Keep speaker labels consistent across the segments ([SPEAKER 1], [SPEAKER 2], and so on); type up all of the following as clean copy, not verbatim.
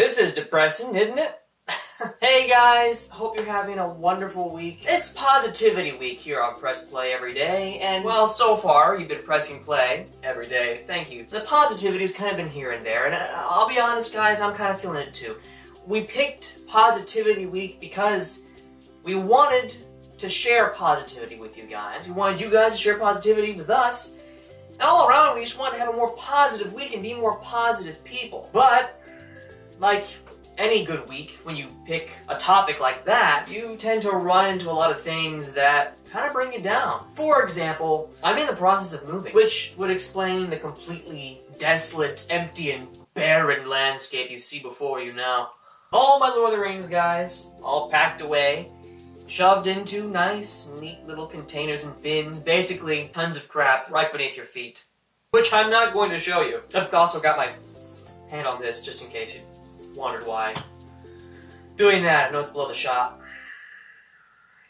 [SPEAKER 1] This is depressing, isn't it? Hey guys, hope you're having a wonderful week. It's Positivity Week here on Press Play Every Day, and well, so far you've been pressing play every day. Thank you. The positivity's kind of been here and there, and I'll be honest guys, I'm kind of feeling it too. We picked Positivity Week because we wanted to share positivity with you guys. We wanted you guys to share positivity with us, and all around we just want to have a more positive week and be more positive people. But, like any good week, when you pick a topic like that, you tend to run into a lot of things that kind of bring you down. For example, I'm in the process of moving, which would explain the completely desolate, empty, and barren landscape you see before you now. All my Lord of the Rings guys, all packed away, shoved into nice, neat little containers and bins, basically tons of crap right beneath your feet. Which I'm not going to show you. I've also got my hand on this, just in case you wondered why. Doing that, I know it's below the shop.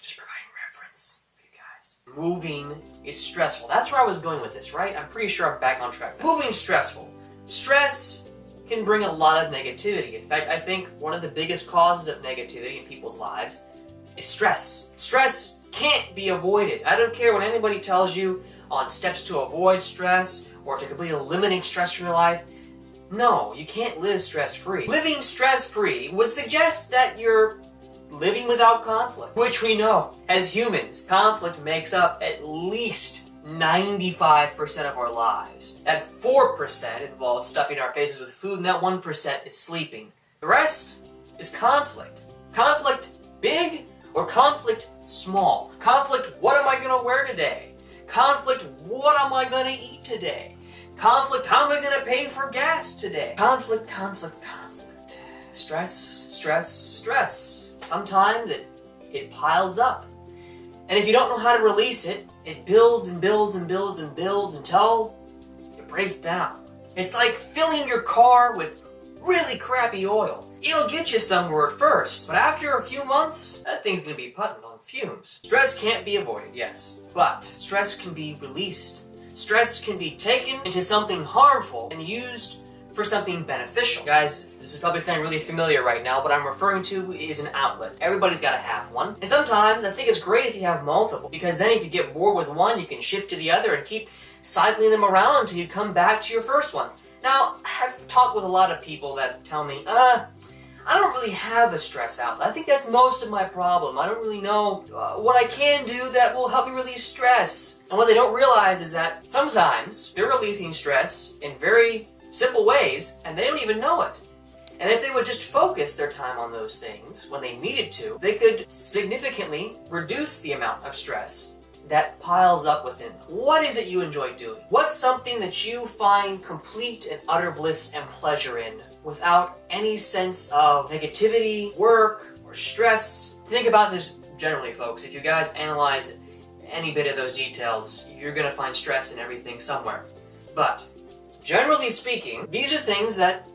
[SPEAKER 1] Just providing reference for you guys. Moving is stressful. That's where I was going with this, right? I'm pretty sure I'm back on track now. Moving's stressful. Stress can bring a lot of negativity. In fact, I think one of the biggest causes of negativity in people's lives is stress. Stress can't be avoided. I don't care what anybody tells you on steps to avoid stress or to completely eliminate stress from your life. No, you can't live stress-free. Living stress-free would suggest that you're living without conflict, which we know, as humans, conflict makes up at least 95% of our lives. That 4% involves stuffing our faces with food, and that 1% is sleeping. The rest is conflict. Conflict big or conflict small. Conflict, what am I gonna wear today? Conflict, what am I gonna eat today? Conflict, how am I gonna pay for gas today? Conflict, conflict, conflict. Stress, stress, stress. Sometimes it piles up. And if you don't know how to release it, it builds and builds and builds and builds until you break down. It's like filling your car with really crappy oil. It'll get you somewhere at first, but after a few months, that thing's gonna be putting on fumes. Stress can't be avoided, yes, but stress can be released. Stress can be taken into something harmful and used for something beneficial. Guys, this is probably sounding really familiar right now. What I'm referring to is an outlet. Everybody's got to have one. And sometimes I think it's great if you have multiple, because then if you get bored with one, you can shift to the other and keep cycling them around until you come back to your first one. Now, I've talked with a lot of people that tell me, I don't really have a stress outlet. I think that's most of my problem. I don't really know what I can do that will help me release stress. And what they don't realize is that sometimes they're releasing stress in very simple ways, and they don't even know it. And if they would just focus their time on those things when they needed to, they could significantly reduce the amount of stress that piles up within them. What is it you enjoy doing? What's something that you find complete and utter bliss and pleasure in without any sense of negativity, work, or stress? Think about this generally, folks. If you guys analyze any bit of those details, you're gonna find stress in everything somewhere. But generally speaking, these are things that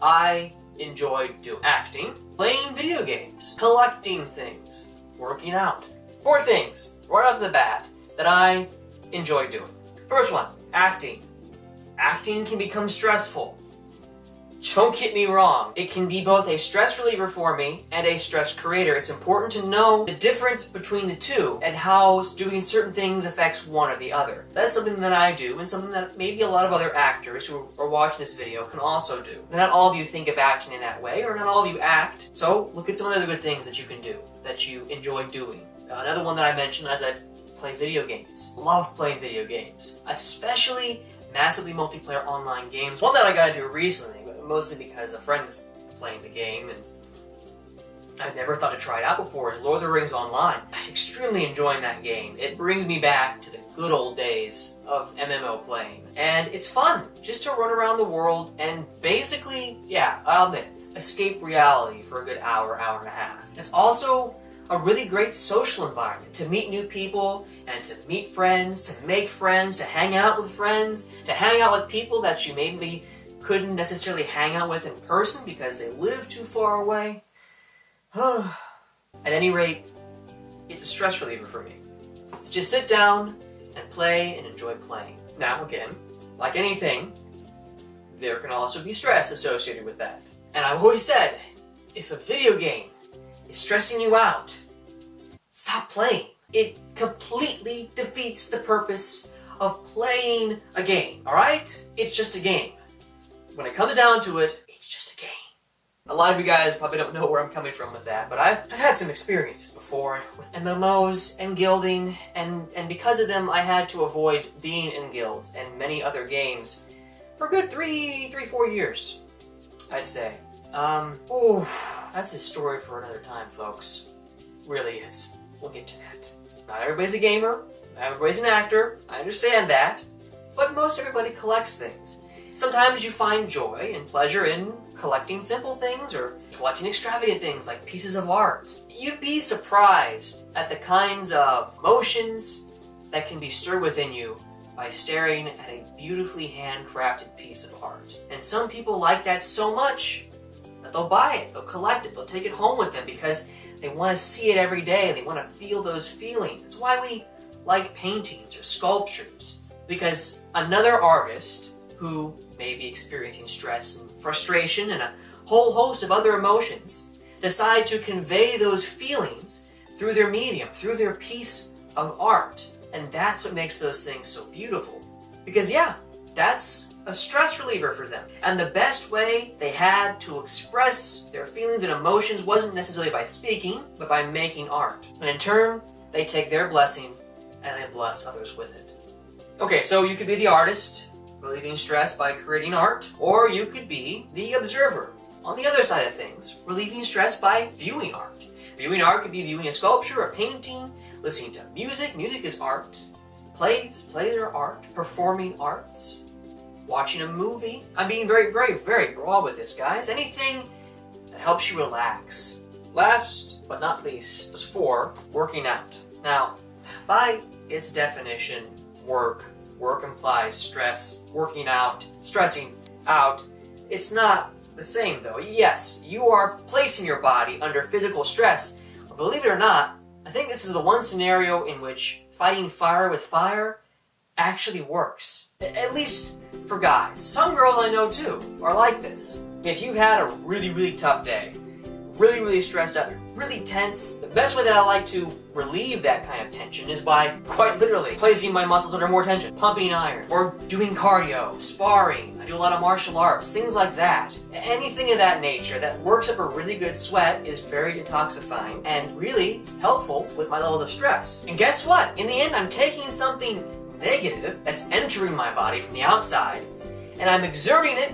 [SPEAKER 1] I enjoy doing. Acting, playing video games, collecting things, working out. 4 things, right off the bat, that I enjoy doing. First one, acting. Acting can become stressful. Don't get me wrong, it can be both a stress reliever for me and a stress creator. It's important to know the difference between the two and how doing certain things affects one or the other. That's something that I do, and something that maybe a lot of other actors who are watching this video can also do. Not all of you think of acting in that way, or not all of you act, so look at some of the good things that you can do, that you enjoy doing. Another one that I mentioned is I play video games. Love playing video games, especially massively multiplayer online games. One that I got into recently, mostly because a friend was playing the game and I've never thought to try it out before, is Lord of the Rings Online. I'm extremely enjoying that game. It brings me back to the good old days of MMO playing. And it's fun just to run around the world and basically, yeah, I'll admit, escape reality for a good hour, hour and a half. It's also a really great social environment to meet new people and to meet friends, to make friends, to hang out with friends, to hang out with people that you maybe couldn't necessarily hang out with in person because they live too far away. At any rate, it's a stress reliever for me. To just sit down and play and enjoy playing. Now, again, like anything, there can also be stress associated with that. And I've always said, if a video game is stressing you out, stop playing. It completely defeats the purpose of playing a game, alright? It's just a game. When it comes down to it, it's just a game. A lot of you guys probably don't know where I'm coming from with that, but I've had some experiences before with MMOs and guilding, and because of them I had to avoid being in guilds and many other games for a good 4 years, I'd say. That's a story for another time, folks. Really is. We'll get to that. Not everybody's a gamer, not everybody's an actor, I understand that, but most everybody collects things. Sometimes you find joy and pleasure in collecting simple things or collecting extravagant things like pieces of art. You'd be surprised at the kinds of emotions that can be stirred within you by staring at a beautifully handcrafted piece of art. And some people like that so much that they'll buy it, they'll collect it, they'll take it home with them because they want to see it every day, they want to feel those feelings. That's why we like paintings or sculptures, because another artist who may be experiencing stress and frustration and a whole host of other emotions decide to convey those feelings through their medium, through their piece of art. And that's what makes those things so beautiful. Because yeah, that's a stress reliever for them. And the best way they had to express their feelings and emotions wasn't necessarily by speaking, but by making art. And in turn, they take their blessing and they bless others with it. Okay, so you could be the artist, relieving stress by creating art, or you could be the observer, on the other side of things, relieving stress by viewing art. Viewing art could be viewing a sculpture, a painting, listening to music. Music is art. Plays are art. Performing arts. Watching a movie. I'm being very, very, very broad with this, guys. Anything that helps you relax. Last but not least is 4, working out. Now, by its definition, work implies stress, working out, stressing out. It's not the same though. Yes, you are placing your body under physical stress, but believe it or not, I think this is the one scenario in which fighting fire with fire actually works. At least for guys. Some girls I know too are like this. If you've had a really, really tough day, really, really stressed out, really tense, the best way that I like to relieve that kind of tension is by, quite literally, placing my muscles under more tension, pumping iron, or doing cardio, sparring. I do a lot of martial arts, things like that. Anything of that nature that works up a really good sweat is very detoxifying and really helpful with my levels of stress. And guess what? In the end, I'm taking something negative that's entering my body from the outside, and I'm exerting it,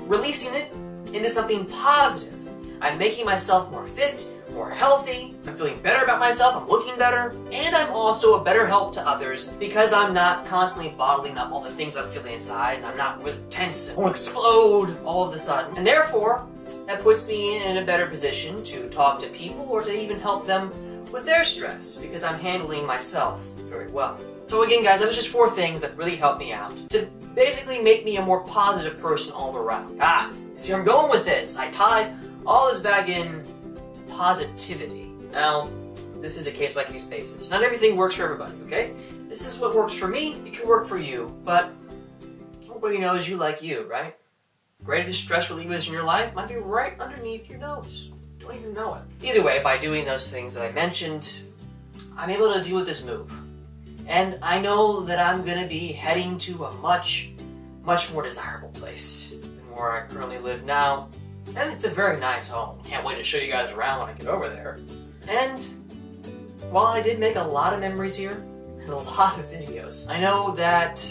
[SPEAKER 1] releasing it into something positive. I'm making myself more fit, more healthy, I'm feeling better about myself, I'm looking better, and I'm also a better help to others because I'm not constantly bottling up all the things I'm feeling inside, and I'm not really tense and won't explode all of a sudden. And therefore, that puts me in a better position to talk to people or to even help them with their stress because I'm handling myself very well. So again, guys, that was just 4 things that really helped me out to basically make me a more positive person all around. See where I'm going with this? I tied all this back in positivity. Now, this is a case-by-case basis. Not everything works for everybody, okay? This is what works for me, it could work for you, but nobody knows you like you, right? Greatest stress relievers in your life might be right underneath your nose. Don't even know it. Either way, by doing those things that I mentioned, I'm able to deal with this move. And I know that I'm gonna be heading to a much, much more desirable place than where I currently live now. And it's a very nice home. Can't wait to show you guys around when I get over there. And while I did make a lot of memories here, and a lot of videos, I know that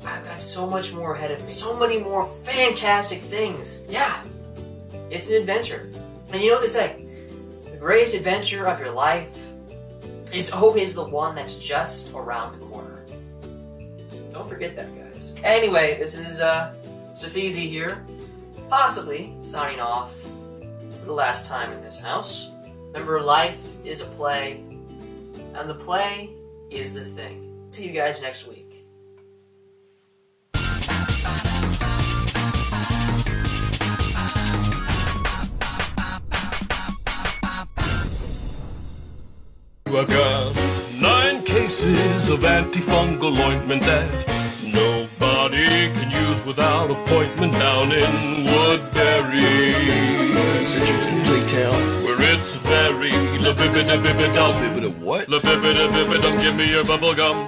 [SPEAKER 1] I've got so much more ahead of me. So many more fantastic things. Yeah, it's an adventure. And you know what they say? The greatest adventure of your life is always the one that's just around the corner. Don't forget that, guys. Anyway, this is Stefeezy here, possibly signing off for the last time in this house. Remember, life is a play, and the play is the thing. See you guys next week.
[SPEAKER 2] I've got 9 cases of antifungal ointment that nobody can use without appointment down in Woodbury. bibbidi bibbidi dum. Bibbidi what? La bibbidi bibbidi dum, give me your bubble gum.